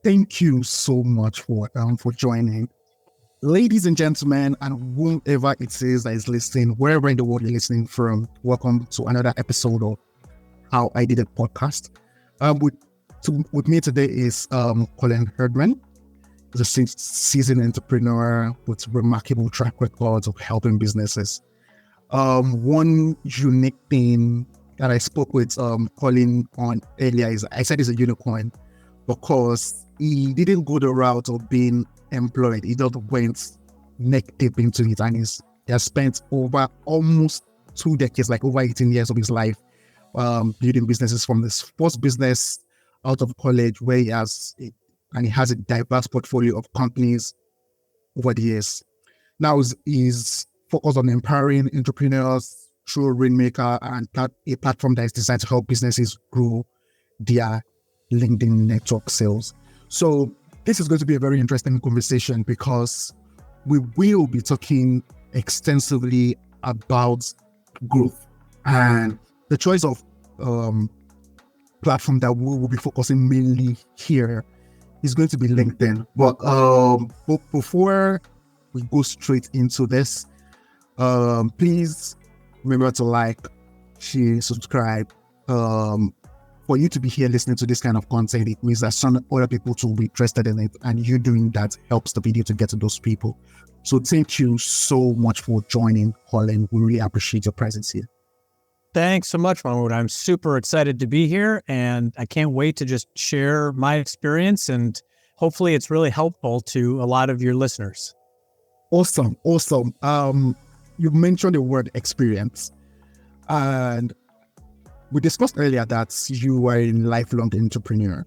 Thank you so much for joining. Ladies and gentlemen, and whomever it is that is listening, wherever in the world you're listening from, welcome to another episode of How I Did It podcast. With me today is Colin Herman. He's a seasoned entrepreneur with remarkable track records of helping businesses. One unique thing that I spoke with Colin on earlier is I said he's a unicorn because he didn't go the route of being employed. He just went neck deep into it, and he has spent over almost 2 decades, like over 18 years of his life, building businesses from this first business out of college, where he has a diverse portfolio of companies over the years. Now he's focused on empowering entrepreneurs through Rainmaker, and a platform that is designed to help businesses grow their LinkedIn network sales. So this is going to be a very interesting conversation because we will be talking extensively about growth, and the choice of platform that we will be focusing mainly here is going to be LinkedIn. But before we go straight into this, please remember to like, share, subscribe. For you to be here listening to this kind of content, it means that some other people will be interested in it, and you doing that helps the video to get to those people. So thank you so much for joining, Colin. We really appreciate your presence here. Thanks so much, Mahmoud. I'm super excited to be here, and I can't wait to just share my experience, and hopefully it's really helpful to a lot of your listeners. Awesome. You mentioned the word experience, and we discussed earlier that you are a lifelong entrepreneur.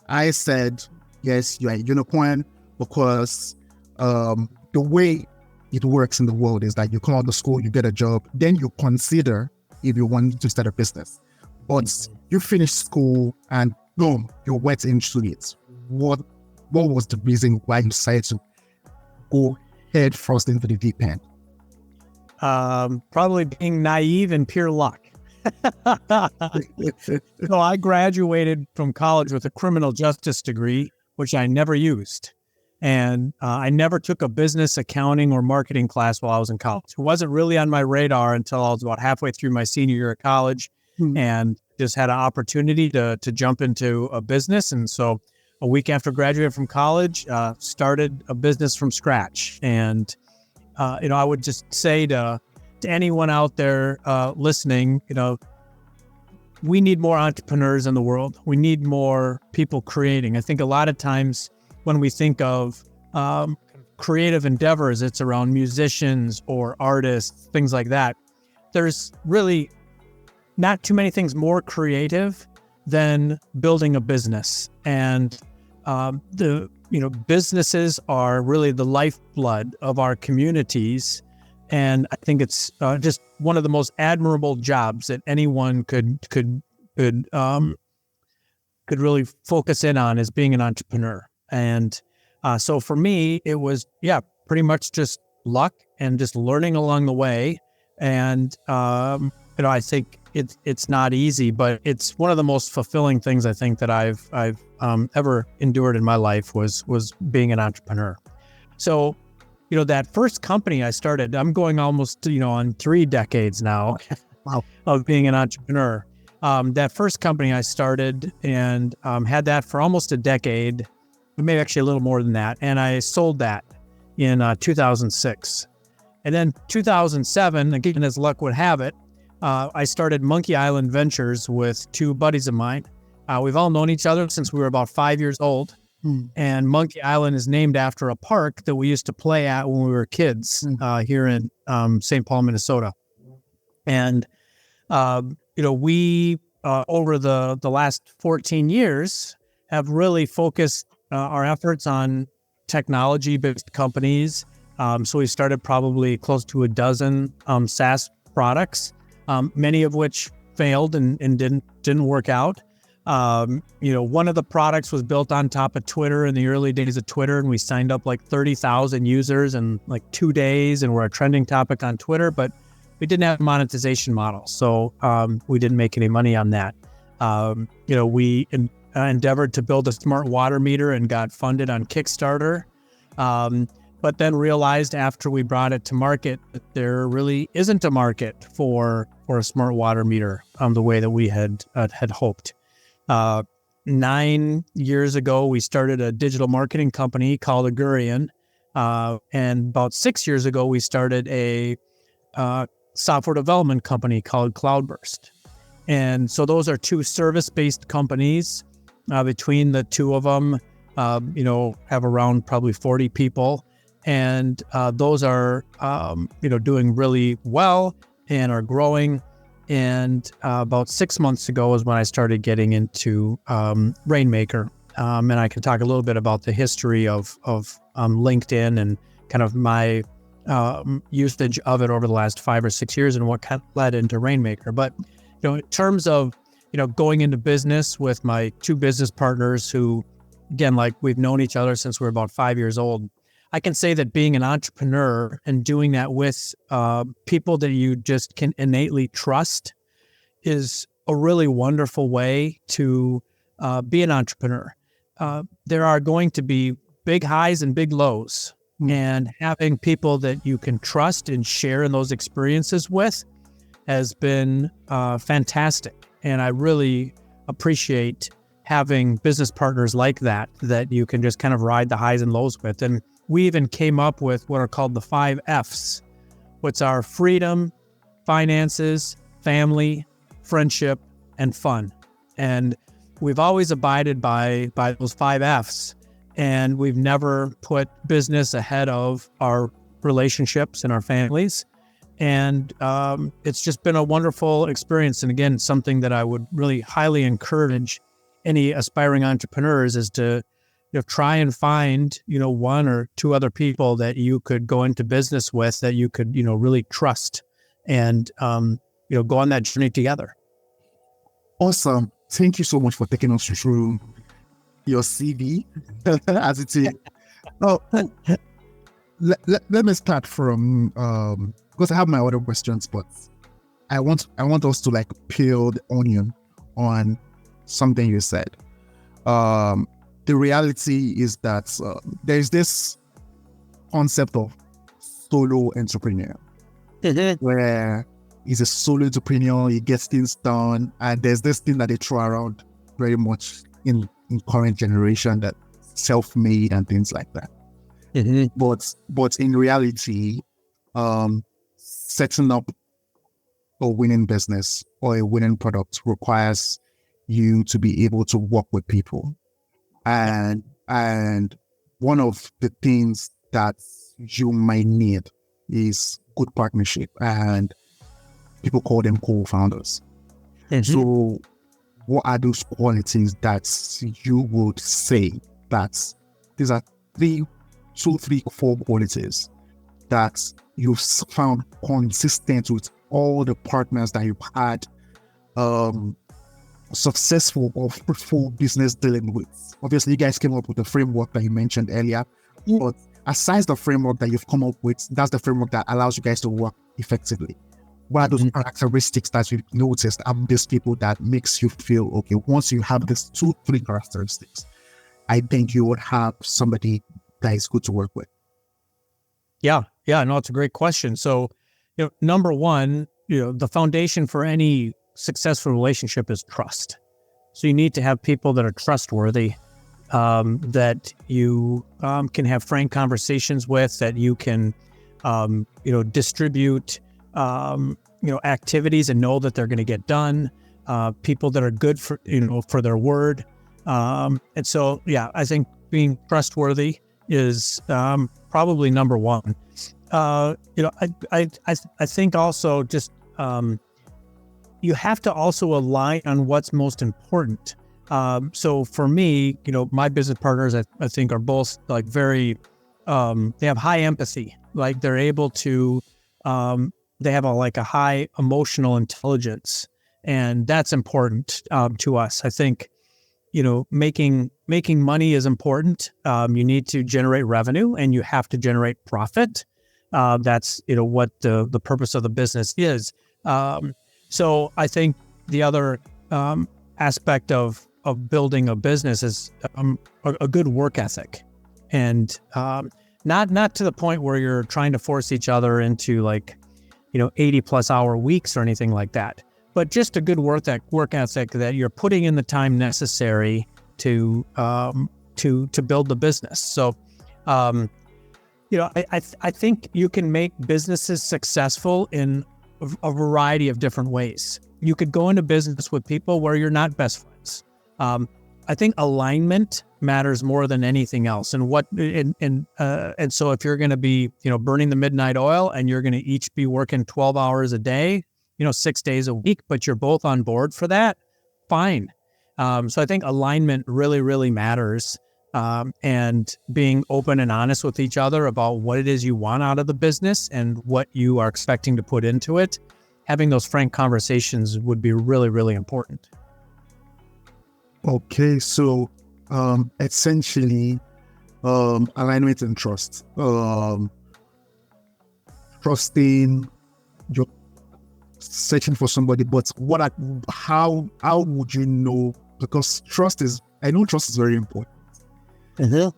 I said, yes, you are a unicorn because the way it works in the world is that you come out of school, you get a job, then you consider if you want to start a business. But you finish school and boom, you went into it. What was the reason why you decided to go head first into the deep end? Probably being naive and pure luck. So I graduated from college with a criminal justice degree, which I never used. And I never took a business, accounting, or marketing class while I was in college. It wasn't really on my radar until I was about halfway through my senior year of college, and just had an opportunity to jump into a business. And so a week after graduating from college, started a business from scratch. And I would just say to anyone out there listening, we need more entrepreneurs in the world. We need more people creating. I think a lot of times when we think of creative endeavors, it's around musicians or artists, things like that. There's really not too many things more creative than building a business. And businesses are really the lifeblood of our communities. And I think it's just one of the most admirable jobs that anyone could really focus in on, is being an entrepreneur. And so for me, it was pretty much just luck and just learning along the way. And I think it's not easy, but it's one of the most fulfilling things I think that I've ever endured in my life was being an entrepreneur. So that first company I started, I'm going almost, on 3 decades now of being an entrepreneur. That first company I started and had that for almost a decade, maybe actually a little more than that. And I sold that in 2006. And then 2007, again, as luck would have it, I started Monkey Island Ventures with 2 buddies of mine. We've all known each other since we were about 5 years old. And Monkey Island is named after a park that we used to play at when we were kids here in St. Paul, Minnesota. And, we, over the last 14 years, have really focused our efforts on technology-based companies. So we started probably close to a dozen SaaS products, many of which failed and didn't work out. One of the products was built on top of Twitter in the early days of Twitter, and we signed up like 30,000 users in like 2 days, and we're a trending topic on Twitter, but we didn't have a monetization model. So we didn't make any money on that. We endeavored to build a smart water meter and got funded on Kickstarter. But then realized after we brought it to market that there really isn't a market for a smart water meter the way that we had hoped. 9 years ago, we started a digital marketing company called Agurian. And about 6 years ago, we started a software development company called Cloudburst. And so those are two service-based companies. Between the two of them, have around probably 40 people. And those are, doing really well and are growing. And about 6 months ago is when I started getting into Rainmaker. And I can talk a little bit about the history of LinkedIn and kind of my usage of it over the last 5 or 6 years and what kind of led into Rainmaker. But, in terms of, going into business with my two business partners who, again, like we've known each other since we were about 5 years old, I can say that being an entrepreneur and doing that with people that you just can innately trust is a really wonderful way to be an entrepreneur. There are going to be big highs and big lows, and having people that you can trust and share in those experiences with has been fantastic. And I really appreciate having business partners like that you can just kind of ride the highs and lows with. And we even came up with what are called the 5 F's, which are freedom, finances, family, friendship, and fun. And we've always abided by those 5 F's, and we've never put business ahead of our relationships and our families. And it's just been a wonderful experience. And again, something that I would really highly encourage any aspiring entrepreneurs is to try and find, one or two other people that you could go into business with that you could, really trust and, go on that journey together. Awesome. Thank you so much for taking us through your CV as it is. Oh, let me start from, because I have my other questions, but I want us to peel the onion on something you said. The reality is that there's this concept of solo entrepreneur, where he's a solo entrepreneur, he gets things done, and there's this thing that they throw around very much in current generation, that self-made and things like that. But in reality, setting up a winning business or a winning product requires you to be able to work with people. And one of the things that you might need is good partnership, and people call them co-founders. So what are those qualities that you would say that these are 3, 4 qualities that you've found consistent with all the partners that you've had successful or fruitful business dealing with? Obviously, you guys came up with the framework that you mentioned earlier, but aside the framework that you've come up with, that's the framework that allows you guys to work effectively. What are those characteristics that you've noticed among these people that makes you feel, okay, once you have these 2, 3 characteristics, I think you would have somebody that is good to work with? Yeah, no, it's a great question. So, number one, the foundation for any successful relationship is trust. So you need to have people that are trustworthy, that you can have frank conversations with, that you can, distribute, activities and know that they're going to get done. People that are good for, for their word. And so, I think being trustworthy is probably number one. I think also just you have to also align on what's most important. So for me, my business partners, I think are both very, they have high empathy. They're able to, they have a high emotional intelligence, and that's important to us. I think, making money is important. You need to generate revenue, and you have to generate profit. That's, what the purpose of the business is. So I think the other aspect of of building a business is a good work ethic, and not to the point where you're trying to force each other into like 80 plus hour weeks or anything like that, but just a good work ethic that you're putting in the time necessary to build the business. So I think you can make businesses successful in a variety of different ways. You could go into business with people where you're not best friends. I think alignment matters more than anything else. And so if you're going to be, burning the midnight oil and you're going to each be working 12 hours a day, 6 days a week, but you're both on board for that, fine. So I think alignment really, really matters. And being open and honest with each other about what it is you want out of the business and what you are expecting to put into it, having those frank conversations would be really, really important. Okay, so essentially, alignment and trust. Trusting, you're searching for somebody, but how would you know? Because I know trust is very important. Mm-hmm.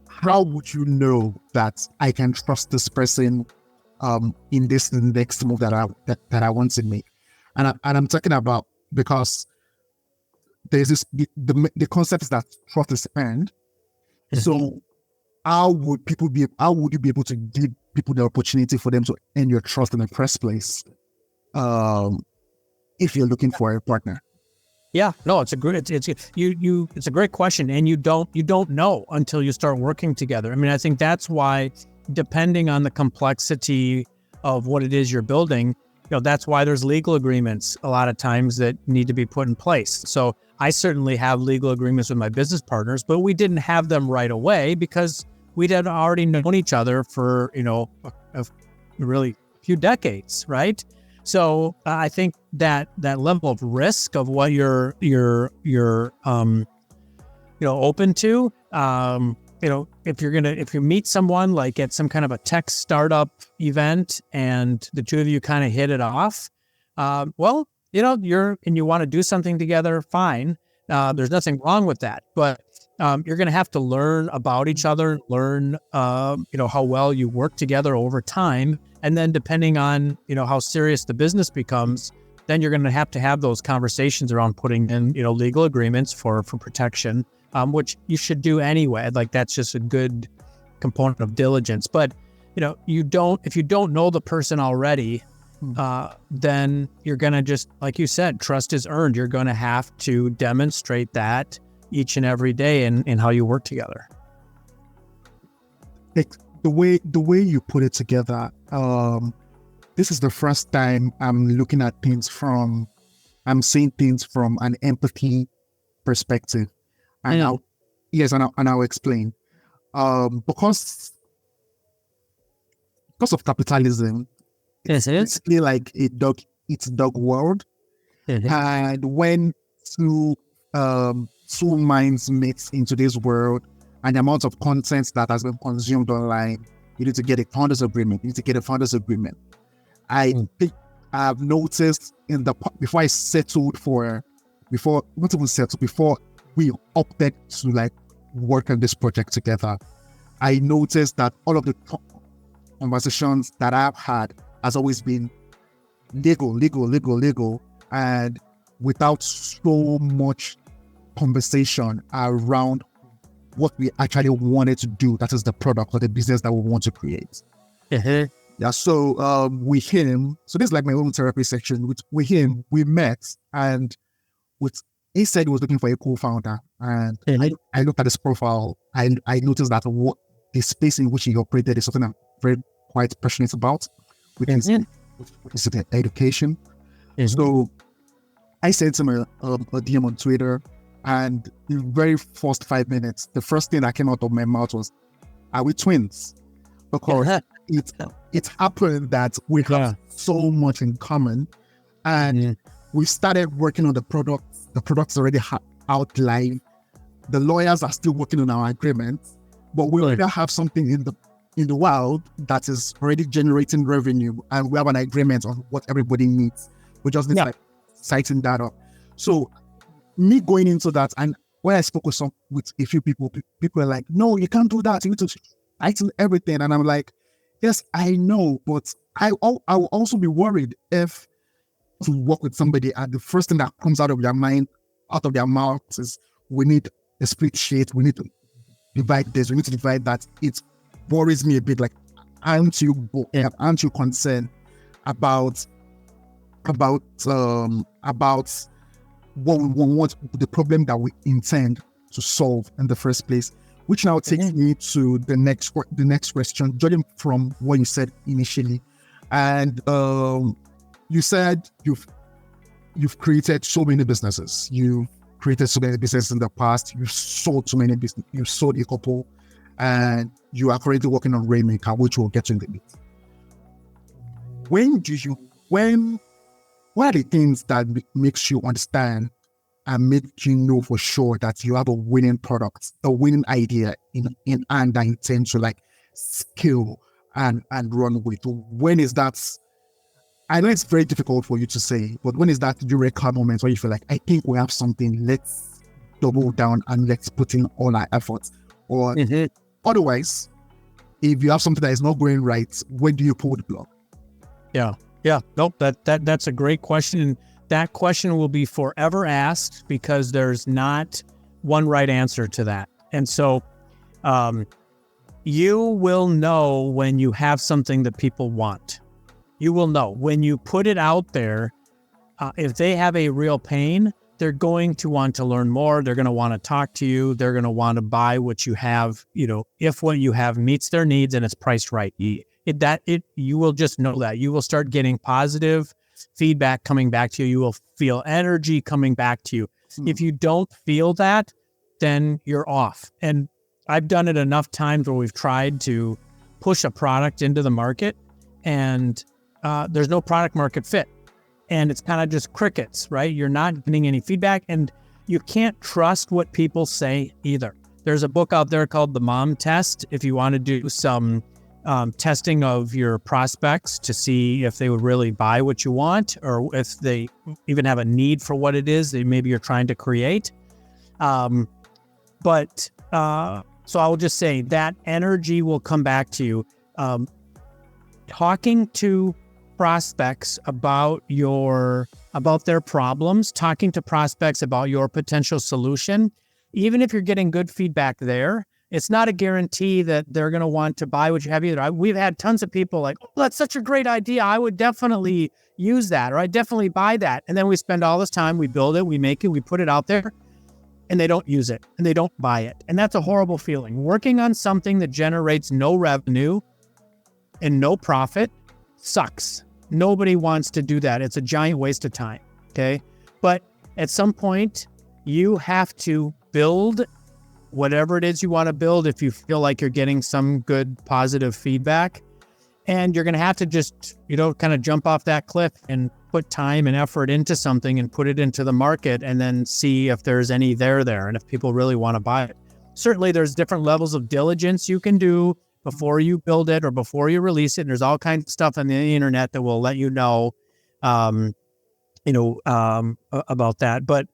How would you know that I can trust this person in this next move that I want to make? And I'm talking about, because there's this the concept is that trust is earned. Mm-hmm. So how would you be able to give people the opportunity for them to earn your trust in the first place, if you're looking for a partner? Yeah, no, it's a great question, and you don't know until you start working together. I mean, I think that's why, depending on the complexity of what it is you're building, that's why there's legal agreements a lot of times that need to be put in place. So I certainly have legal agreements with my business partners, but we didn't have them right away because we'd had already known each other for a really few decades, right? So I think that level of risk of what you're open to, if you meet someone like at some kind of a tech startup event and the two of you kind of hit it off, you want to do something together, fine. There's nothing wrong with that, but you're going to have to learn about each other, learn how well you work together over time. And then depending on, how serious the business becomes, then you're going to have those conversations around putting in, legal agreements for protection, which you should do anyway. Like, that's just a good component of diligence. But, if you don't know the person already, then you're going to just, like you said, trust is earned. You're going to have to demonstrate that each and every day in how you work together. The way you put it together, this is the first time I'm seeing things from an empathy perspective. And I'll explain. Because of capitalism, it's basically like a dog eats dog world. Mm-hmm. And when two minds meet in today's world, and the amount of content that has been consumed online, you need to get a founder's agreement. I think I've noticed before we opted to work on this project together, I noticed that all of the conversations that I've had has always been legal, and without so much conversation around what we actually wanted to do, that is the product or the business that we want to create. Mm-hmm. Yeah, so with him, so this is like my own therapy section. With him, we met, and he said he was looking for a co-founder, and mm-hmm. I looked at his profile. I noticed that the space in which he operated is something I'm quite passionate about, which is education. Mm-hmm. So I sent him a DM on Twitter. And in the very first 5 minutes, the first thing that came out of my mouth was, "Are we twins?" Because it happened that we have so much in common, and we started working on the product. The product's already out live. The lawyers are still working on our agreements, but we already have something in the wild that is already generating revenue, and we have an agreement on what everybody needs. We just need to tighten that up. So me going into that, and when I spoke with a few people, people are like, no, you can't do that. You need to tighten everything. And I'm like, yes, I know, but I will also be worried if to work with somebody and the first thing that comes out of their mind, out of their mouth is, we need a split sheet, we need to divide this, we need to divide that. It worries me a bit. Like, aren't you concerned about what the problem that we intend to solve in the first place? Which now takes me to the next question, judging from what you said initially. And you said you've created so many businesses. You've created so many businesses in the past. You've sold so many businesses. You've sold a couple, and you are currently working on Rainmaker, which we'll get to in a bit. What are the things that makes you understand and make you know for sure that you have a winning product, a winning idea in and that intend to like scale and run with? When is that? I know it's very difficult for you to say, but when is that eureka moment where you feel like, I think we have something, let's double down and let's put in all our efforts? Or otherwise, if you have something that is not going right, when do you pull the plug? Yeah. Nope. That's a great question. And that question will be forever asked because there's not one right answer to that. And so, you will know when you have something that people want. You will know when you put it out there. If they have a real pain, they're going to want to learn more. They're going to want to talk to you. They're going to want to buy what you have, if what you have meets their needs and it's priced right. You will just know that. You will start getting positive feedback coming back to you. You will feel energy coming back to you. If you don't feel that, then you're off. And I've done it enough times where we've tried to push a product into the market and there's no product market fit. And it's kind of just crickets, right? You're not getting any feedback and you can't trust what people say either. There's a book out there called The Mom Test. If you want to do some testing of your prospects to see if they would really buy what you want or if they even have a need for what it is that maybe you're trying to create. So I will just say that energy will come back to you. Talking to prospects about their problems, talking to prospects about your potential solution, even if you're getting good feedback there, it's not a guarantee that they're going to want to buy what you have either. We've had tons of people like, oh, that's such a great idea. I would definitely use that, or I definitely buy that. And then we spend all this time, we build it, we make it, we put it out there, and they don't use it and they don't buy it. And that's a horrible feeling. Working on something that generates no revenue and no profit sucks. Nobody wants to do that. It's a giant waste of time. Okay. But at some point, you have to build whatever it is you want to build if you feel like you're getting some good positive feedback. And you're going to have to just, kind of jump off that cliff and put time and effort into something and put it into the market and then see if there's any there and if people really want to buy it. Certainly there's different levels of diligence you can do before you build it or before you release it. And there's all kinds of stuff on the internet that will let you know, about that. But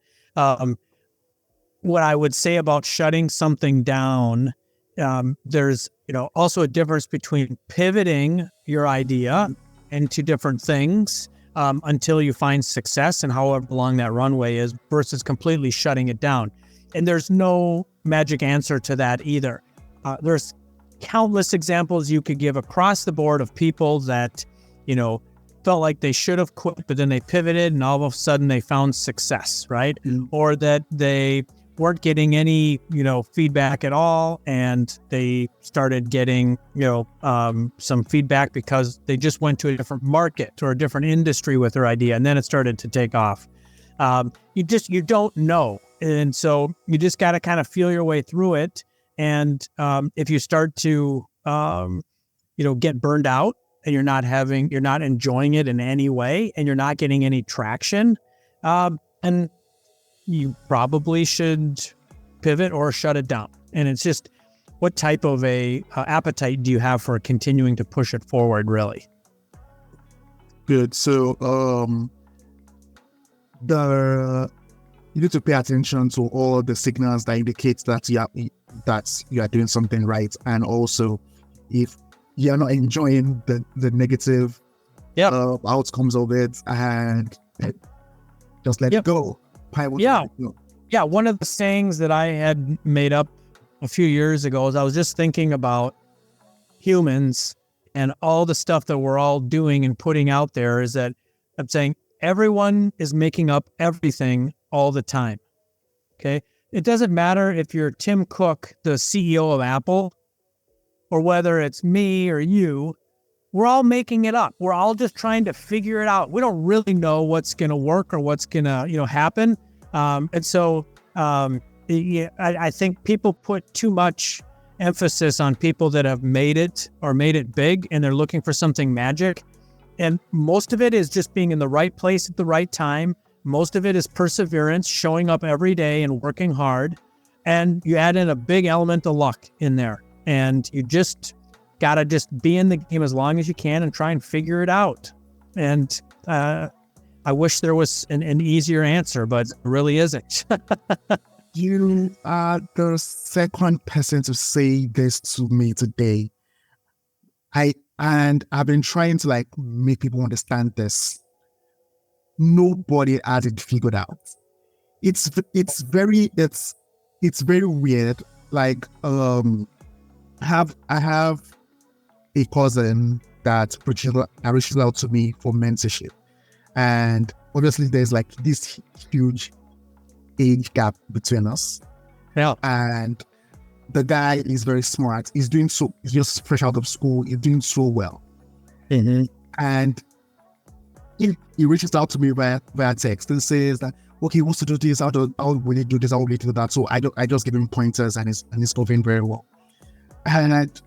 what I would say about shutting something down, there's also a difference between pivoting your idea into different things until you find success and however long that runway is versus completely shutting it down. And there's no magic answer to that either. There's countless examples you could give across the board of people that, felt like they should have quit, but then they pivoted and all of a sudden they found success, right? Or that they weren't getting any, feedback at all. And they started getting, some feedback because they just went to a different market or a different industry with their idea. And then it started to take off. You don't know. And so you just got to kind of feel your way through it. And if you start to, get burned out and you're not enjoying it in any way and you're not getting any traction, and you probably should pivot or shut it down. And it's just, what type of a appetite do you have for continuing to push it forward, really? Good. So, you need to pay attention to all the signals that indicate that you are doing something right, and also if you're not enjoying the negative outcomes of it, and just let it go. Yeah, one of the sayings that I had made up a few years ago is I was just thinking about humans and all the stuff that we're all doing and putting out there, is that I'm saying everyone is making up everything all the time. Okay. It doesn't matter if you're Tim Cook, the CEO of Apple, or whether it's me or you. We're all making it up. We're all just trying to figure it out. We don't really know what's going to work or what's going to, happen. And so I think people put too much emphasis on people that have made it or made it big, and they're looking for something magic. And most of it is just being in the right place at the right time. Most of it is perseverance, showing up every day and working hard. And you add in a big element of luck in there. And you just got to just be in the game as long as you can and try and figure it out. And I wish there was an easier answer, but it really isn't. You are the second person to say this to me today. I've been trying to make people understand this. Nobody has it figured out. It's very weird. I have a cousin that reached out to me for mentorship, and obviously there's this huge age gap between us. Yeah. And the guy is very smart. He's just fresh out of school. He's doing so well. Mm-hmm. And he reaches out to me via text and says that, okay, he wants to do this. How will he do this? How will he do that? So I just give him pointers, and he's going very well. And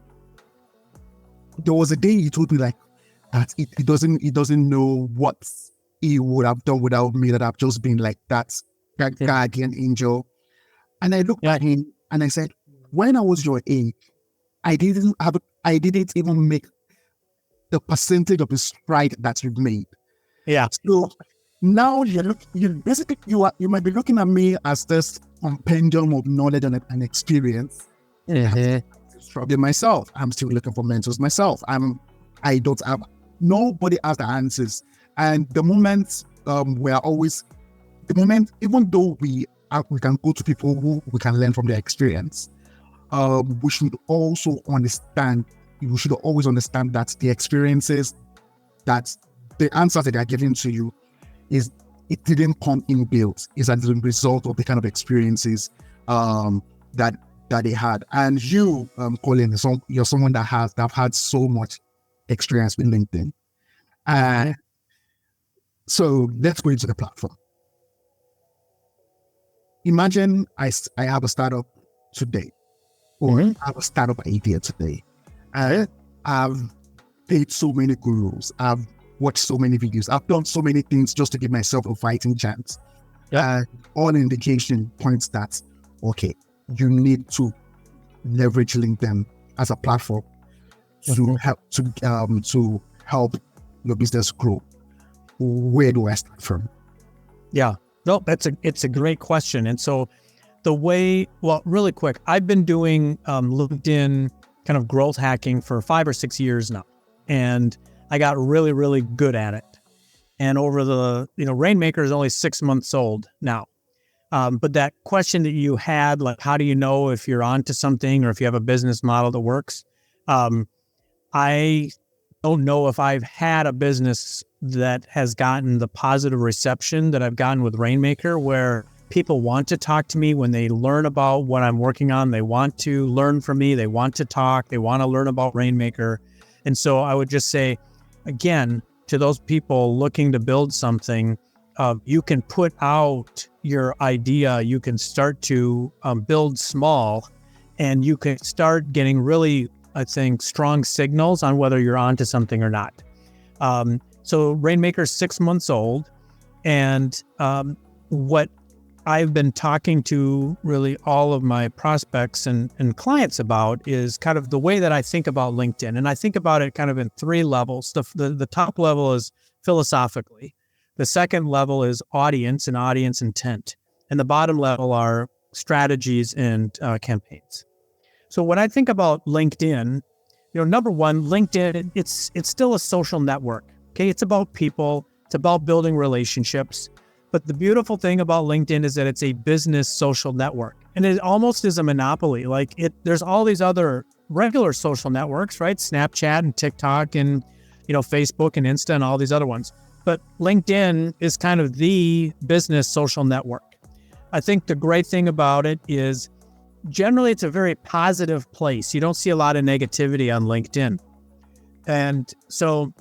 there was a day he told me that he doesn't know what he would have done without me, that I've just been that guardian angel. And I looked at him and I said, when I was your age, I didn't even make the percentage of the stride that you've made. Yeah. So now you might be looking at me as this compendium of knowledge and experience. Mm-hmm. I'm struggling myself. I'm still looking for mentors myself. Nobody has the answers. And the moment even though we can go to people who we can learn from their experience, we should always understand that the experiences, that the answers that they are giving to you, it didn't come inbuilt. It's as a result of the kind of experiences that they had. And you, Colin, you're someone that have had so much experience with LinkedIn. So let's go into the platform. Imagine I have a startup today, or I have a startup idea today. I've paid so many gurus. I've watched so many videos. I've done so many things just to give myself a fighting chance. All indication points that, okay, you need to leverage LinkedIn as a platform to help your business grow. Where do I start from? Yeah. No, it's a great question. And so really quick, I've been doing LinkedIn kind of growth hacking for 5 or 6 years now. And I got really, really good at it. And over Rainmaker is only 6 months old now. But that question that you had, how do you know if you're onto something or if you have a business model that works? I don't know if I've had a business that has gotten the positive reception that I've gotten with Rainmaker, where people want to talk to me when they learn about what I'm working on. They want to learn from me. They want to talk. They want to learn about Rainmaker. And so I would just say, again, to those people looking to build something, you can put out your idea. You can start to build small, and you can start getting really, I think, strong signals on whether you're onto something or not. So Rainmaker's 6 months old, and what I've been talking to really all of my prospects and clients about is kind of the way that I think about LinkedIn. And I think about it kind of in 3 levels. The top level is philosophically. The second level is audience and audience intent. And the bottom level are strategies and campaigns. So when I think about LinkedIn, number one, LinkedIn, it's still a social network. Okay. It's about people. It's about building relationships. But the beautiful thing about LinkedIn is that it's a business social network, and it almost is a monopoly. There's all these other regular social networks, right? Snapchat and TikTok and, Facebook and Insta and all these other ones. But LinkedIn is kind of the business social network. I think the great thing about it is generally it's a very positive place. You don't see a lot of negativity on LinkedIn. And so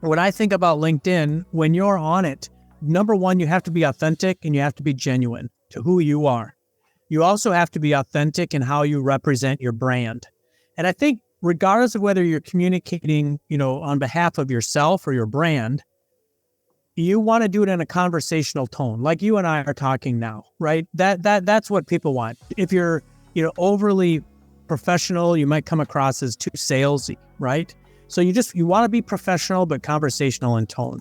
when I think about LinkedIn, when you're on it, number one, you have to be authentic and you have to be genuine to who you are. You also have to be authentic in how you represent your brand. And I think regardless of whether you're communicating, on behalf of yourself or your brand, you want to do it in a conversational tone, like you and I are talking now, right? That's what people want. If you're, overly professional, you might come across as too salesy, right? So you want to be professional, but conversational in tone.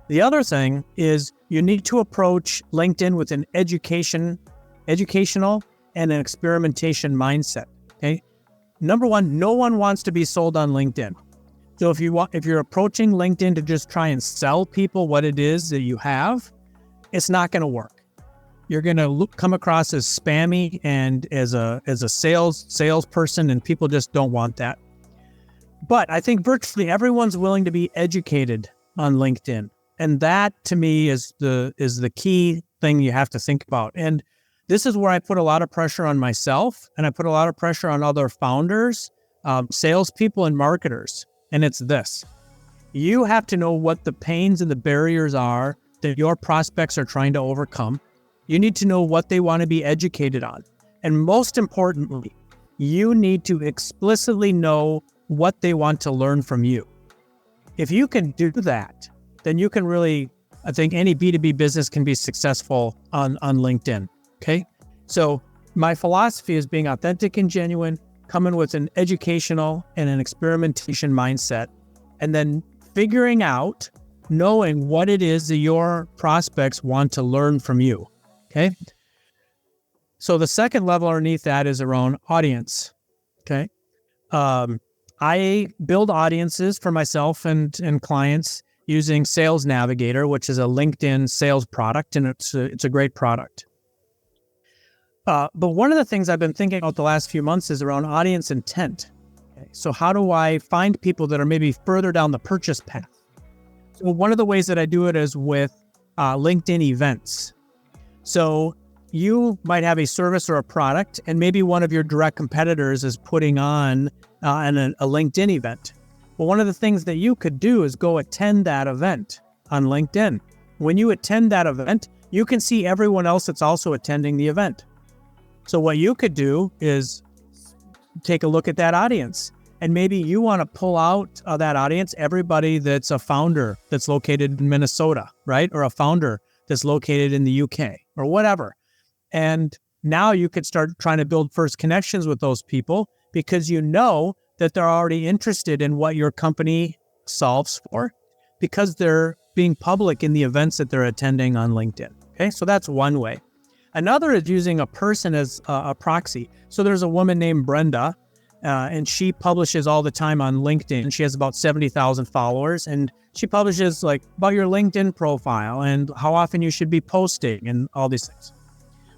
The other thing is you need to approach LinkedIn with an educational and an experimentation mindset. Okay. Number one, no one wants to be sold on LinkedIn. So if you're approaching LinkedIn to just try and sell people what it is that you have, it's not going to work. You're going to come across as spammy and as a salesperson, and people just don't want that. But I think virtually everyone's willing to be educated on LinkedIn. And that, to me, is the key thing you have to think about. And this is where I put a lot of pressure on myself, and I put a lot of pressure on other founders, salespeople, and marketers. And it's this. You have to know what the pains and the barriers are that your prospects are trying to overcome. You need to know what they want to be educated on. And most importantly, you need to explicitly know what they want to learn from you. If you can do that, then you can really, I think any B2B business can be successful on LinkedIn, okay? So my philosophy is being authentic and genuine, coming with an educational and an experimentation mindset, and then figuring out, knowing what it is that your prospects want to learn from you, okay? So the second level underneath that is around audience, okay? I build audiences for myself and clients using Sales Navigator, which is a LinkedIn sales product, and it's a great product. But one of the things I've been thinking about the last few months is around audience intent. Okay, so how do I find people that are maybe further down the purchase path? So one of the ways that I do it is with LinkedIn events. So you might have a service or a product, and maybe one of your direct competitors is putting on a LinkedIn event. Well, one of the things that you could do is go attend that event on LinkedIn. When you attend that event, you can see everyone else that's also attending the event. So what you could do is take a look at that audience, and maybe you want to pull out of that audience everybody that's a founder that's located in Minnesota, right? Or a founder that's located in the UK or whatever. And now you could start trying to build first connections with those people because you know that they're already interested in what your company solves for because they're being public in the events that they're attending on LinkedIn. Okay, so that's one way. Another is using a person as a proxy. So there's a woman named Brenda, and she publishes all the time on LinkedIn. She has about 70,000 followers, and she publishes about your LinkedIn profile and how often you should be posting and all these things.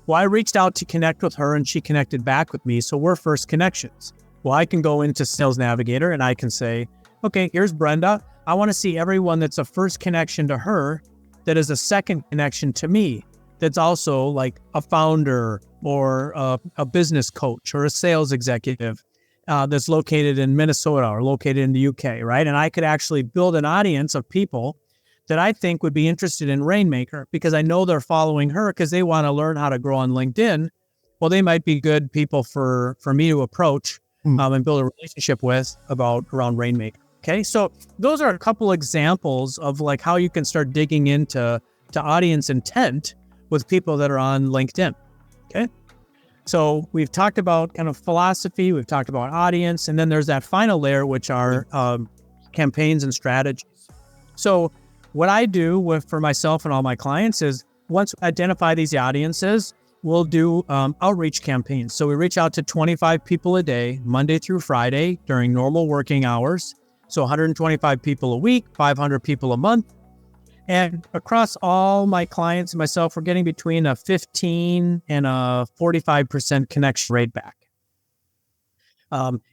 Well, I reached out to connect with her, and she connected back with me. So we're first connections. Well, I can go into Sales Navigator and I can say, okay, here's Brenda. I want to see everyone that's a first connection to her that is a second connection to me. That's also like a founder or a business coach or a sales executive that's located in Minnesota or located in the UK, right? And I could actually build an audience of people that I think would be interested in Rainmaker because I know they're following her because they want to learn how to grow on LinkedIn. Well, they might be good people for me to approach and build a relationship with around Rainmaker. Okay, so those are a couple examples of how you can start digging into audience intent with people that are on LinkedIn. Okay, so we've talked about kind of philosophy, we've talked about audience, and then there's that final layer, which are campaigns and strategies. So what I do for myself and all my clients is once we identify these audiences, we'll do outreach campaigns. So we reach out to 25 people a day, Monday through Friday during normal working hours. So 125 people a week, 500 people a month. And across all my clients and myself, we're getting between a 15 and a 45% connection rate back.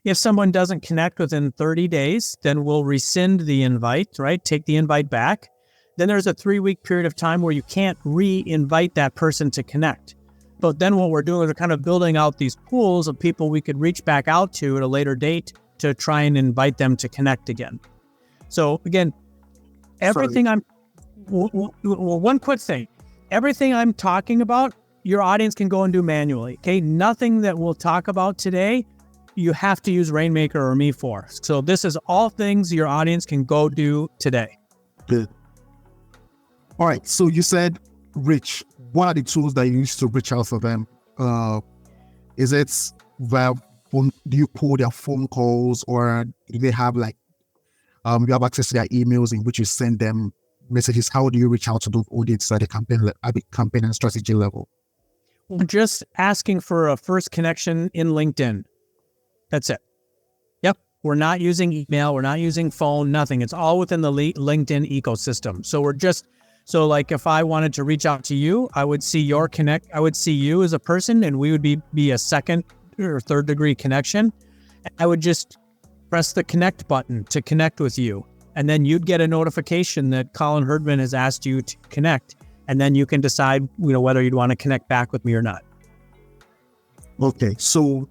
If someone doesn't connect within 30 days, then we'll rescind the invite, right? Take the invite back. Then there's a 3-week period of time where you can't re-invite that person to connect. But then what we're doing is we're kind of building out these pools of people we could reach back out to at a later date to try and invite them to connect again. So again, everything one quick thing. Everything I'm talking about, your audience can go and do manually, okay? Nothing that we'll talk about today, you have to use Rainmaker or me for. So this is all things your audience can go do today. Good. All right. So you said reach. What are the tools that you use to reach out for them? Is it via phone? Do you pull their phone calls, or do they have you have access to their emails in which you send them messages? How do you reach out to those audiences at the campaign and strategy level? Just asking for a first connection in LinkedIn. That's it. Yep. We're not using email. We're not using phone, nothing. It's all within the LinkedIn ecosystem. So like if I wanted to reach out to you, I would see your connect. I would see you as a person, and we would be a second or third degree connection. I would just press the connect button to connect with you. And then you'd get a notification that Colin Herman has asked you to connect. And then you can decide, whether you'd want to connect back with me or not. Okay. So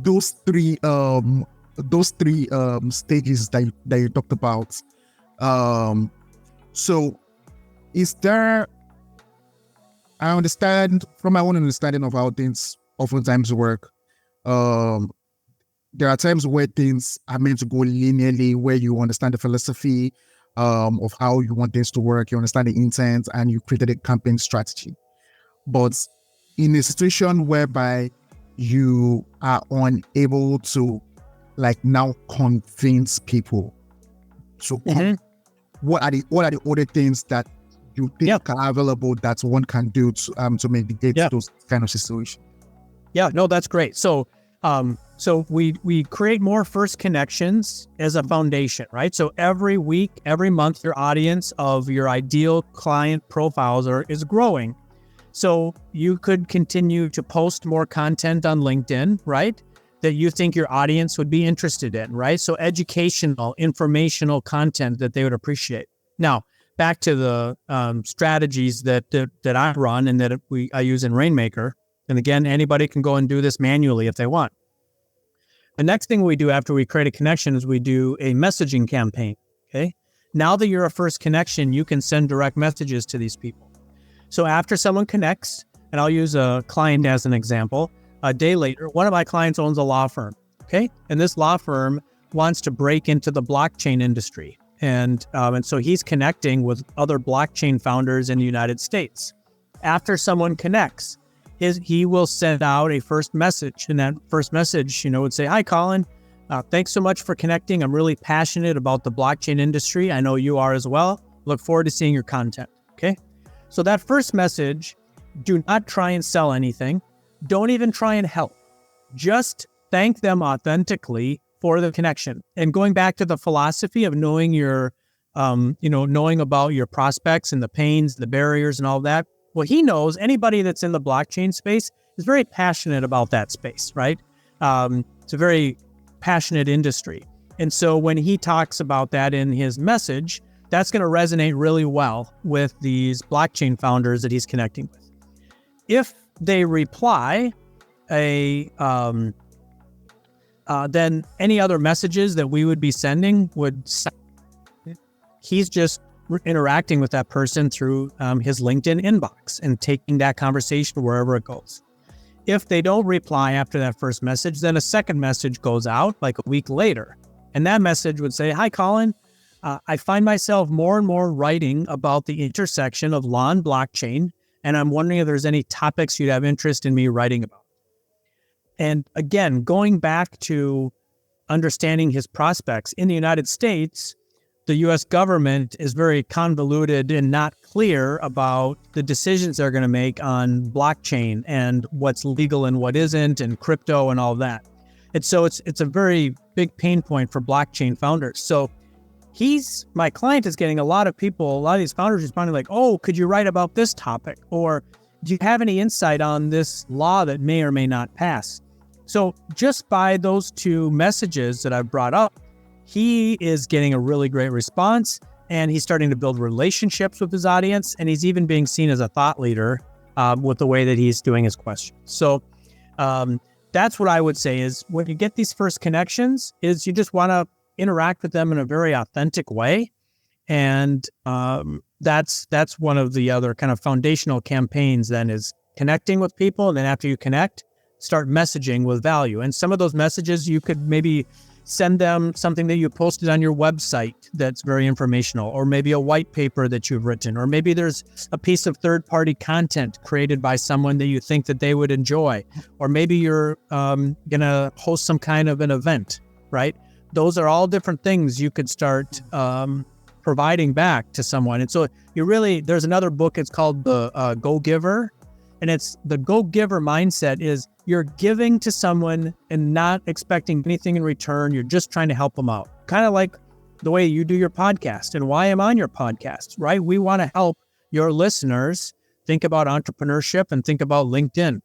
those three stages that you talked about. So is there, I understand from my own understanding of how things oftentimes work, there are times where things are meant to go linearly, where you understand the philosophy of how you want things to work, you understand the intent, and you created a campaign strategy. But in a situation whereby you are unable to now convince people, so what are the other things that you think are available that one can do to mitigate those kind of situations? Yeah, no, that's great. So we create more first connections as a foundation, right? So every week, every month, your audience of your ideal client profiles is growing. So you could continue to post more content on LinkedIn, right? That you think your audience would be interested in, right? So educational, informational content that they would appreciate. Now, back to the strategies that I run and that I use in Rainmaker. And again, anybody can go and do this manually if they want. The next thing we do after we create a connection is we do a messaging campaign, okay? Now that you're a first connection, you can send direct messages to these people. So after someone connects, and I'll use a client as an example, a day later, one of my clients owns a law firm, okay? And this law firm wants to break into the blockchain industry. And so he's connecting with other blockchain founders in the United States. After someone connects, he will send out a first message, and that first message, would say, "Hi, Colin. Thanks so much for connecting. I'm really passionate about the blockchain industry. I know you are as well. Look forward to seeing your content." Okay. So that first message, do not try and sell anything. Don't even try and help. Just thank them authentically for the connection. And going back to the philosophy of knowing knowing about your prospects and the pains, the barriers and all that. Well, he knows anybody that's in the blockchain space is very passionate about that space, right? It's a very passionate industry. And so when he talks about that in his message, that's going to resonate really well with these blockchain founders that he's connecting with. If they reply, then any other messages that we would be sending he's just interacting with that person through his LinkedIn inbox and taking that conversation wherever it goes. If they don't reply after that first message, then a second message goes out like a week later. And that message would say, "Hi, Colin. I find myself more and more writing about the intersection of law and blockchain, and I'm wondering if there's any topics you'd have interest in me writing about." And again, going back to understanding his prospects in the United States, the U.S. government is very convoluted and not clear about the decisions they're going to make on blockchain and what's legal and what isn't, and crypto and all that. And so it's a very big pain point for blockchain founders. So my client is getting a lot of these founders responding like, oh, could you write about this topic? Or do you have any insight on this law that may or may not pass? So just by those two messages that I've brought up, he is getting a really great response, and he's starting to build relationships with his audience, and he's even being seen as a thought leader with the way that he's doing his questions. So that's what I would say is when you get these first connections is you just want to interact with them in a very authentic way. And that's one of the other kind of foundational campaigns then is connecting with people. And then after you connect, start messaging with value. And some of those messages you could maybe send them something that you posted on your website that's very informational, or maybe a white paper that you've written, or maybe there's a piece of third-party content created by someone that you think that they would enjoy, or maybe you're going to host some kind of an event, right? Those are all different things you could start providing back to someone. And so there's another book, it's called The Go-Giver, and it's the go-giver mindset is you're giving to someone and not expecting anything in return. You're just trying to help them out. Kind of like the way you do your podcast and why I'm on your podcast, right? We want to help your listeners think about entrepreneurship and think about LinkedIn.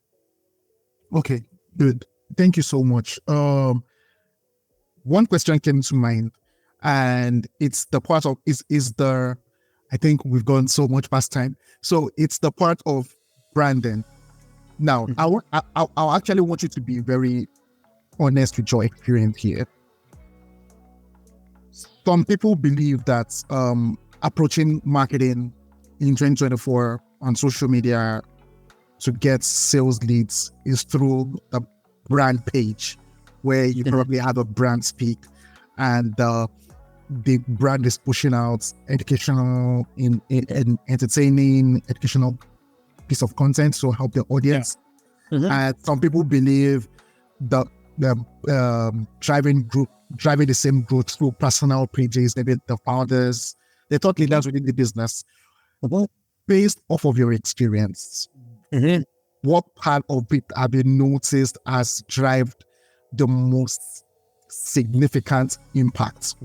Okay, good. Thank you so much. One question came to mind, and it's the part of, I think we've gone so much past time. So it's the part of branding. Now, I actually want you to be very honest with your experience here. Some people believe that approaching marketing in 2024 on social media to get sales leads is through the brand page, where you probably have a brand speak, and the brand is pushing out educational, in entertaining, educational piece of content to help the audience. And some people believe that driving the same growth through personal pages, maybe the founders, the thought leaders within the business. Based off of your experience, what part of it have you noticed has driven the most significant impact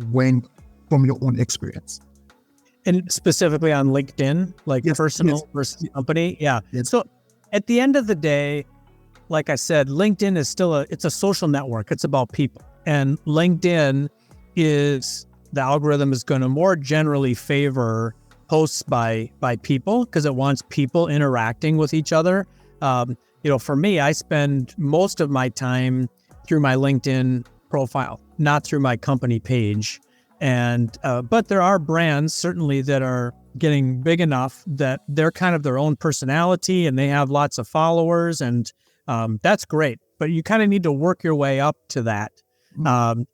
from your own experience? And specifically on LinkedIn, personal versus company. Yeah. Yes. So at the end of the day, like I said, LinkedIn is it's a social network. It's about people. And LinkedIn the algorithm is going to more generally favor posts by people because it wants people interacting with each other. For me, I spend most of my time through my LinkedIn profile, not through my company page. And but there are brands certainly that are getting big enough that they're kind of their own personality and they have lots of followers, and that's great. But you kind of need to work your way up to that. And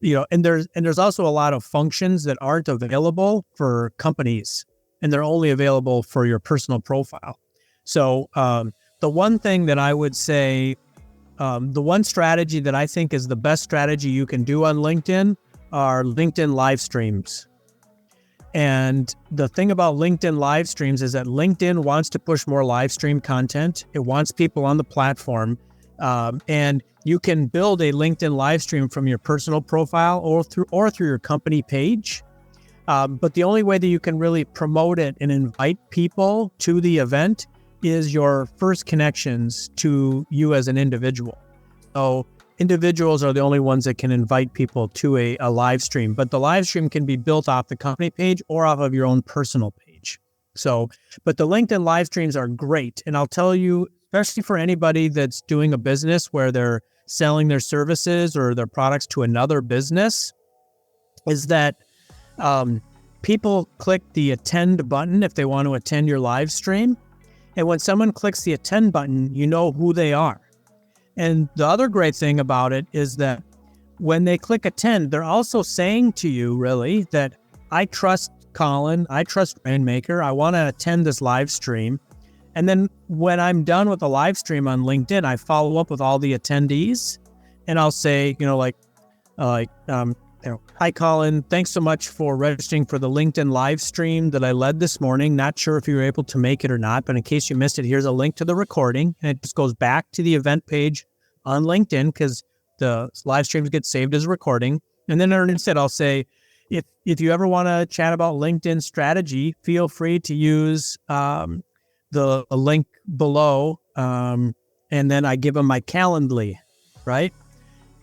there's also a lot of functions that aren't available for companies, and they're only available for your personal profile. So the one thing that I would say, the one strategy that I think is the best strategy you can do on LinkedIn are LinkedIn live streams. And the thing about LinkedIn live streams is that LinkedIn wants to push more live stream content. It wants people on the platform. And you can build a LinkedIn live stream from your personal profile or through your company page. But the only way that you can really promote it and invite people to the event is your first connections to you as an individual. So individuals are the only ones that can invite people to a live stream, but the live stream can be built off the company page or off of your own personal page. So, but the LinkedIn live streams are great. And I'll tell you, especially for anybody that's doing a business where they're selling their services or their products to another business, is that people click the attend button if they want to attend your live stream. And when someone clicks the attend button, you know who they are. And the other great thing about it is that when they click attend, they're also saying to you, really, that I trust Colin, I trust Rainmaker, I want to attend this live stream. And then when I'm done with the live stream on LinkedIn, I follow up with all the attendees and I'll say, Hi, Colin. Thanks so much for registering for the LinkedIn live stream that I led this morning. Not sure if you were able to make it or not, but in case you missed it, here's a link to the recording. And it just goes back to the event page on LinkedIn because the live streams get saved as a recording. And then instead, I'll say, if you ever want to chat about LinkedIn strategy, feel free to use the link below. And then I give them my Calendly, right?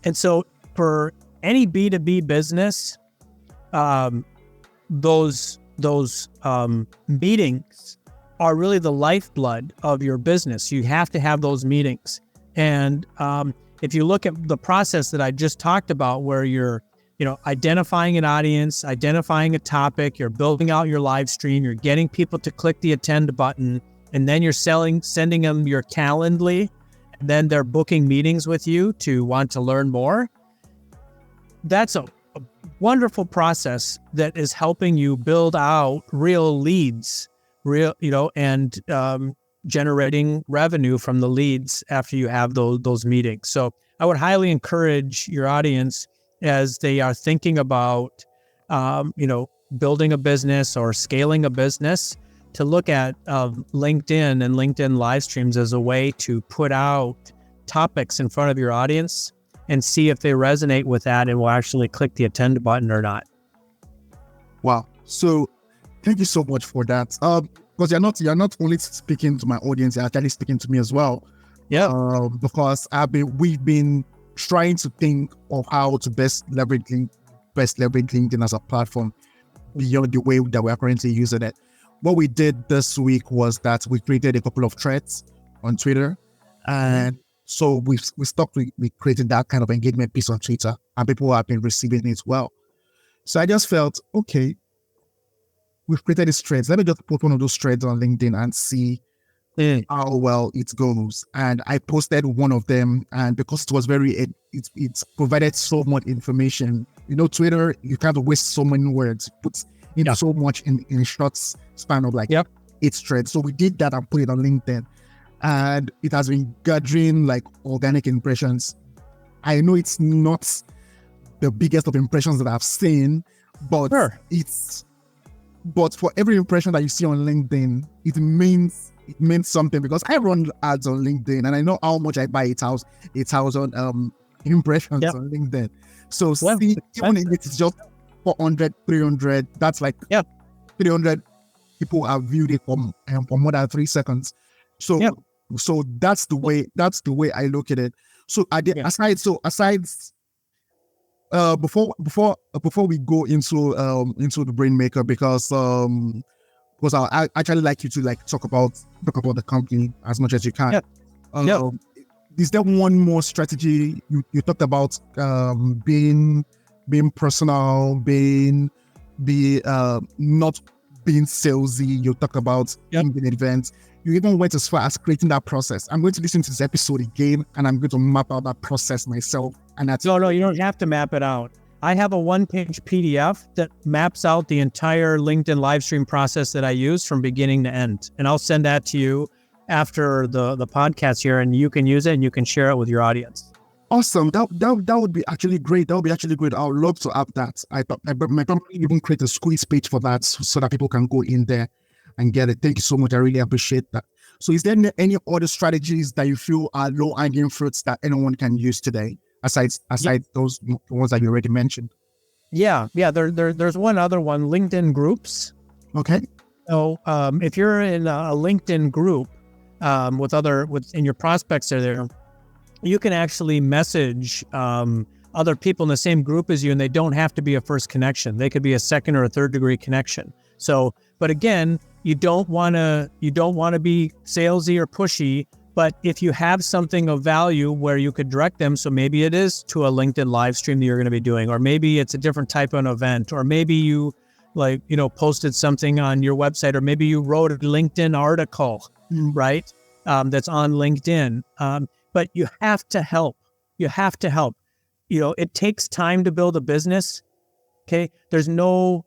And so for any B2B business, those meetings are really the lifeblood of your business. You have to have those meetings. And if you look at the process that I just talked about, where you're identifying an audience, identifying a topic, you're building out your live stream, you're getting people to click the attend button, and then you're sending them your Calendly, and then they're booking meetings with you to want to learn more. That's a wonderful process that is helping you build out real leads, and generating revenue from the leads after you have those meetings. So I would highly encourage your audience, as they are thinking about, building a business or scaling a business, to look at LinkedIn and LinkedIn live streams as a way to put out topics in front of your audience and see if they resonate with that and will actually click the attend button or not. Wow. So thank you so much for that. Because you're not only speaking to my audience, you're actually speaking to me as well. Yeah. Because we've been trying to think of how to best leverage LinkedIn as a platform beyond the way that we're currently using it. What we did this week was that we created a couple of threads on Twitter, and so we stopped with creating that kind of engagement piece on Twitter, and people have been receiving it well. So I just felt, okay, we've created these threads. Let me just put one of those threads on LinkedIn and see how well it goes. And I posted one of them, and because it was it provided so much information. Twitter, you can't waste so many words. It puts so much in a short span of 8 threads. So we did that and put it on LinkedIn, and it has been gathering organic impressions. I know it's not the biggest of impressions that I've seen, but but for every impression that you see on LinkedIn, it means something, because I run ads on LinkedIn and I know how much I buy a thousand impressions on LinkedIn. So even if it's just 400, 300, that's 300 people have viewed it for more than 3 seconds. So that's the way I look at it. So aside before we go into the Rainmaker, because I actually like you to talk about the company as much as you can. Is there one more strategy you talked about? Being personal, not being salesy. You talked about in events. You even went as far as creating that process. I'm going to listen to this episode again, and I'm going to map out that process myself. And no, you don't have to map it out. I have a 1-page PDF that maps out the entire LinkedIn live stream process that I use from beginning to end. And I'll send that to you after the podcast here, and you can use it and you can share it with your audience. Awesome. That would be actually great. That would be actually great. I would love to have that. I might probably even create a squeeze page for that so that people can go in there and get it. Thank you so much. I really appreciate that. So is there any other strategies that you feel are low-hanging fruits that anyone can use today, aside those ones that you already mentioned? Yeah. There's one other one, LinkedIn groups. Okay. So if you're in a LinkedIn group and your prospects are there, you can actually message other people in the same group as you, and they don't have to be a first connection. They could be a second or a third degree connection. So, but again, you don't want to be salesy or pushy. But if you have something of value where you could direct them, so maybe it is to a LinkedIn live stream that you're going to be doing, or maybe it's a different type of an event, or maybe you posted something on your website, or maybe you wrote a LinkedIn article, right? That's on LinkedIn. But you have to help. It takes time to build a business. Okay. There's no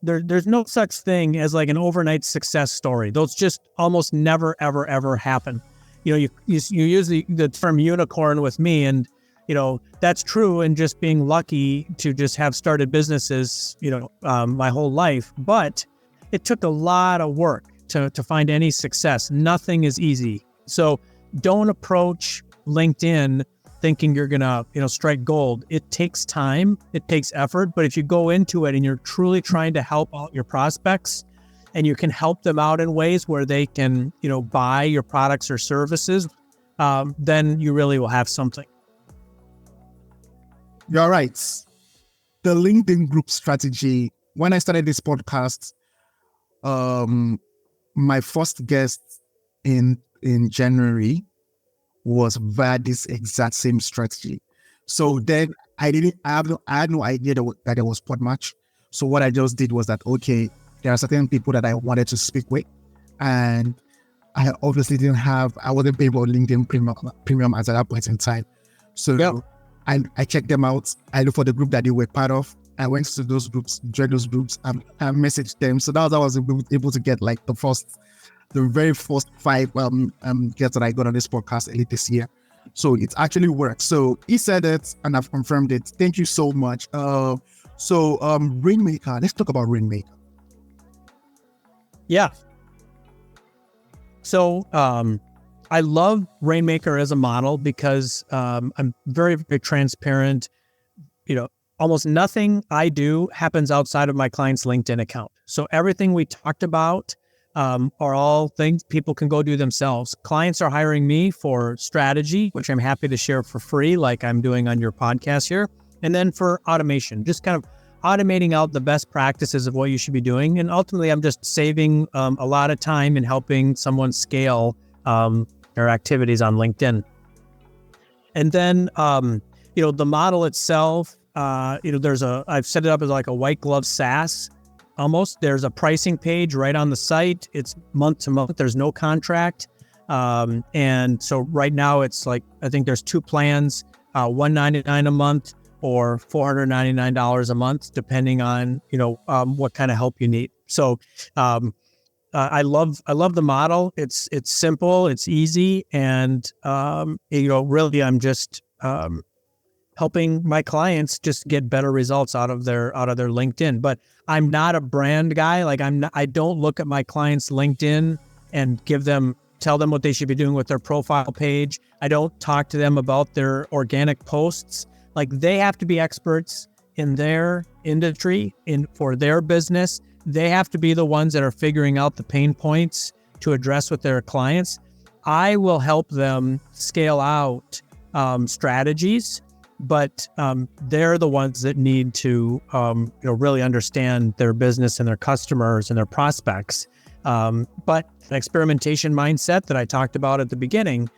such thing as an overnight success story. Those just almost never, ever, ever happen. You use the term unicorn with me, and that's true, and just being lucky to just have started businesses, my whole life. But it took a lot of work to find any success. Nothing is easy. So don't approach LinkedIn thinking you're going to, strike gold. It takes time, it takes effort, but if you go into it and you're truly trying to help out your prospects, and you can help them out in ways where they can, buy your products or services, then you really will have something. You're right. The LinkedIn group strategy, when I started this podcast, my first guest in January was via this exact same strategy. So then I had no idea that there was Podmatch. So what I just did was that, okay, there are certain people that I wanted to speak with, and I obviously I wasn't paying for LinkedIn premium at that point in time. So I checked them out. I looked for the group that they were part of. I went to those groups, joined those groups, and I messaged them. So that was how I was able to get like the very first 5 guests that I got on this podcast early this year. So it actually worked. So he said it, and I've confirmed it. Thank you so much. Rainmaker. Let's talk about Rainmaker. Yeah. So I love Rainmaker as a model because I'm very, very transparent. Almost nothing I do happens outside of my client's LinkedIn account. So everything we talked about are all things people can go do themselves. Clients are hiring me for strategy, which I'm happy to share for free, like I'm doing on your podcast here. And then for automation, just kind of automating out the best practices of what you should be doing. And ultimately, I'm just saving a lot of time in helping someone scale their activities on LinkedIn. And then, the model itself, I've set it up as like a white glove SaaS almost. There's a pricing page right on the site. It's month to month. There's no contract. And so right now it's like, I think there's 2 plans, $199 a month or $499 a month, depending on, what kind of help you need. So, I love the model. It's simple, it's easy. And, really I'm just, helping my clients just get better results out of their LinkedIn. But I'm not a brand guy. Like I don't look at my clients' LinkedIn and tell them what they should be doing with their profile page. I don't talk to them about their organic posts. Like they have to be experts in their industry, for their business. They have to be the ones that are figuring out the pain points to address with their clients. I will help them scale out strategies, but they're the ones that need to really understand their business and their customers and their prospects. But an experimentation mindset that I talked about at the beginning,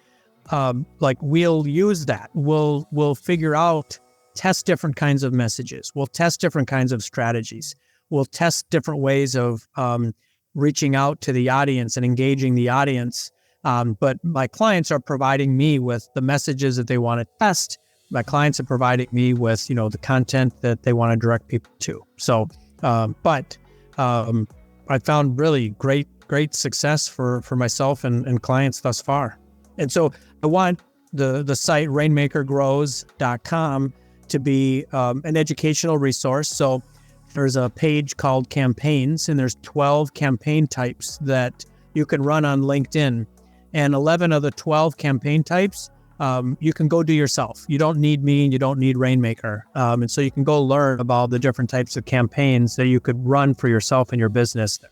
we'll use that. We'll figure out, test different kinds of messages. We'll test different kinds of strategies. We'll test different ways of reaching out to the audience and engaging the audience. But my clients are providing me with the messages that they want to test. My clients are providing me with, the content that they want to direct people to. So, I found really great success for myself and clients thus far. And so I want the site rainmakergrows.com to be an educational resource. So there's a page called campaigns, and there's 12 campaign types that you can run on LinkedIn. And 11 of the 12 campaign types, you can go do yourself. You don't need me and you don't need Rainmaker. And so you can go learn about the different types of campaigns that you could run for yourself and your business there.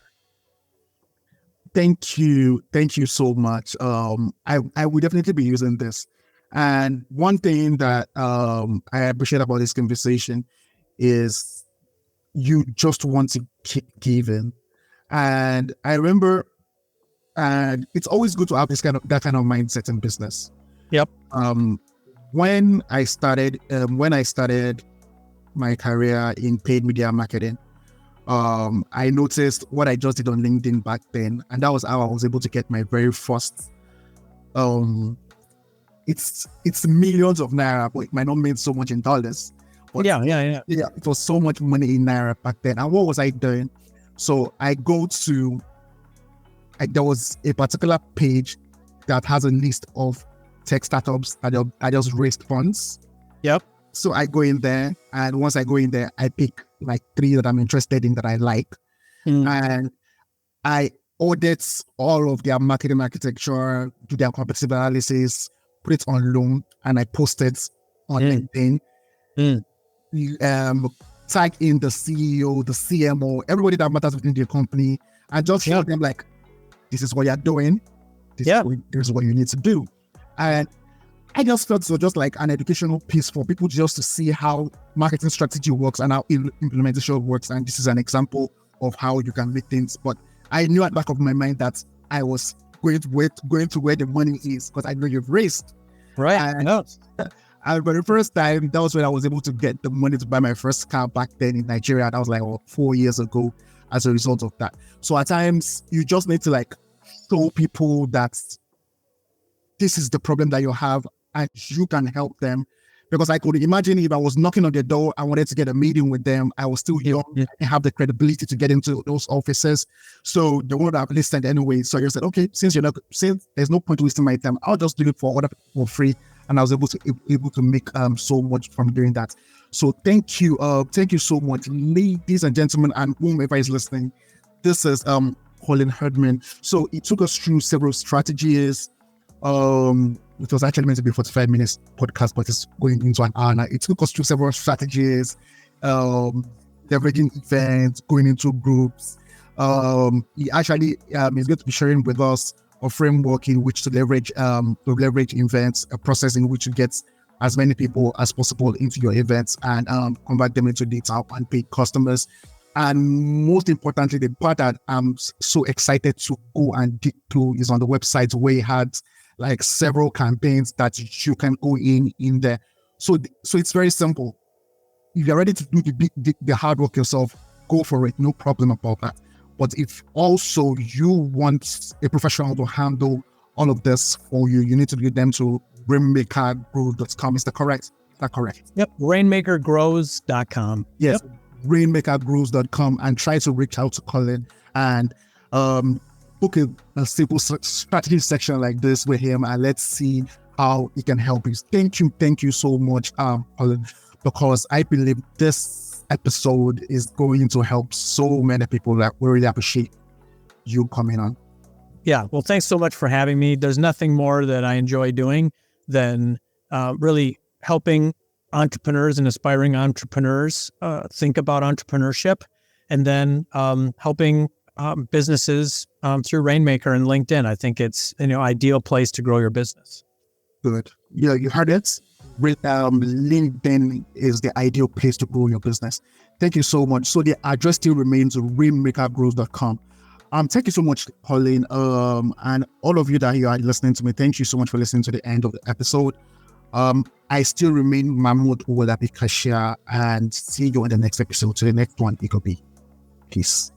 Thank you so much. I will definitely be using this. And one thing that I appreciate about this conversation is you just want to keep giving. And I remember, and it's always good to have that kind of mindset in business. Yep. When I started my career in paid media marketing, I noticed what I just did on LinkedIn back then, and that was how I was able to get my very first. It's millions of naira, but it might not mean so much in dollars. But Yeah. It was so much money in naira back then. And what was I doing? So there was a particular page that has a list of tech startups that just raised funds. Yep. So I go in there, and once I go in there, I pick like 3 that I'm interested in that I like, and I audit all of their marketing architecture, do their competitive analysis, put it on loan, and I post it on LinkedIn. Tag in the CEO, the CMO, everybody that matters within the company, and just show them like, this is what you're doing. This is what you need to do. And I just felt so just like an educational piece for people just to see how marketing strategy works and how implementation works. And this is an example of how you can make things. But I knew at the back of my mind that I was going to where the money is, because I know you've raised. Right. And for the first time, that was when I was able to get the money to buy my first car back then in Nigeria. That was like 4 years ago as a result of that. So at times, you just need to like show people that this is the problem that you have and you can help them. Because I could imagine if I was knocking on the door, I wanted to get a meeting with them. I was still young and have the credibility to get into those offices. So they would have listened anyway. So you said, okay, since there's no point wasting my time, I'll just do it for other people for free. And I was able to make so much from doing that. So thank you so much, ladies and gentlemen, and whomever is listening. This is Colin Herman. So it took us through several strategies. It was actually meant to be 45 minutes podcast, but it's going into an hour now. It took us through several strategies, leveraging events, going into groups. He actually is going to be sharing with us a framework in which to leverage events, a process in which to get as many people as possible into your events and convert them into data and paid customers. And most importantly, the part that I'm so excited to go and dig through is on the website, where he had like several campaigns that you can go in there. So it's very simple. If you're ready to do the hard work yourself, go for it. No problem about that. But if also you want a professional to handle all of this for you, you need to get them to rainmakergrows.com. Is that correct? Is that correct? Yep. Rainmakergrows.com. Yes. Yep. Rainmakergrows.com, and try to reach out to Colin and book a simple strategy section like this with him, and let's see how he can help you. Thank you so much, Colin, because I believe this episode is going to help so many people that we really appreciate you coming on. Yeah, well, thanks so much for having me. There's nothing more that I enjoy doing than really helping entrepreneurs and aspiring entrepreneurs think about entrepreneurship, and then helping businesses through Rainmaker and LinkedIn. I think it's an ideal place to grow your business. Good. Yeah, you heard it. LinkedIn is the ideal place to grow your business. Thank you so much. So the address still remains rainmakergrows.com. Thank you so much, Colin. And all of you that you are listening to me, thank you so much for listening to the end of the episode. I still remain Mahmoud Uwalabi Kashia, and see you in the next episode. To the next one, it could be. Peace.